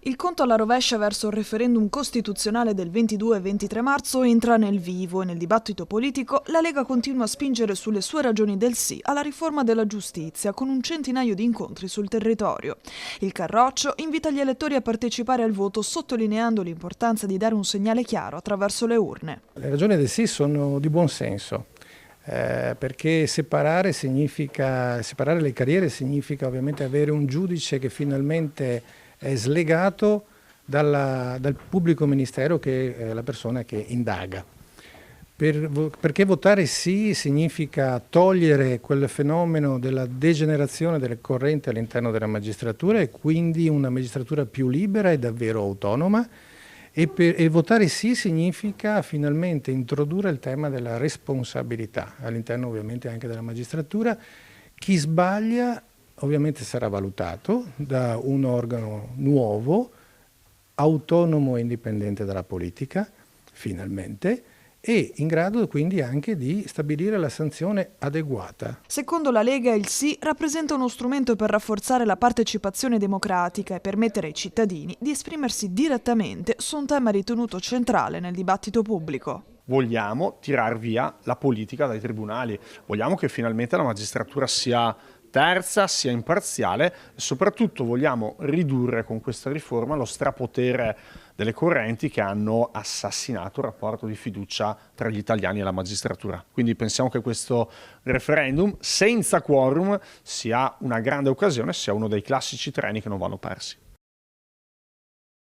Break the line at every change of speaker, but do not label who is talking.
Il conto alla rovescia verso il referendum costituzionale del 22 e 23 marzo entra nel vivo e nel dibattito politico la Lega continua a spingere sulle sue ragioni del sì alla riforma della giustizia con un centinaio di incontri sul territorio. Il Carroccio invita gli elettori a partecipare al voto sottolineando l'importanza di dare un segnale chiaro attraverso le urne.
Le ragioni del sì sono di buon senso. Perché separare le carriere significa ovviamente avere un giudice che finalmente è slegato dal pubblico ministero, che è la persona che indaga. Perché votare sì significa togliere quel fenomeno della degenerazione delle correnti all'interno della magistratura e quindi una magistratura più libera e davvero autonoma. E votare sì significa finalmente introdurre il tema della responsabilità all'interno ovviamente anche della magistratura. Chi sbaglia ovviamente sarà valutato da un organo nuovo, autonomo e indipendente dalla politica, finalmente, e in grado quindi anche di stabilire la sanzione adeguata.
Secondo la Lega il sì rappresenta uno strumento per rafforzare la partecipazione democratica e permettere ai cittadini di esprimersi direttamente su un tema ritenuto centrale nel dibattito pubblico.
Vogliamo tirar via la politica dai tribunali, vogliamo che finalmente la magistratura sia terza, sia imparziale e soprattutto vogliamo ridurre con questa riforma lo strapotere delle correnti che hanno assassinato il rapporto di fiducia tra gli italiani e la magistratura. Quindi pensiamo che questo referendum senza quorum sia una grande occasione, sia uno dei classici treni che non vanno persi.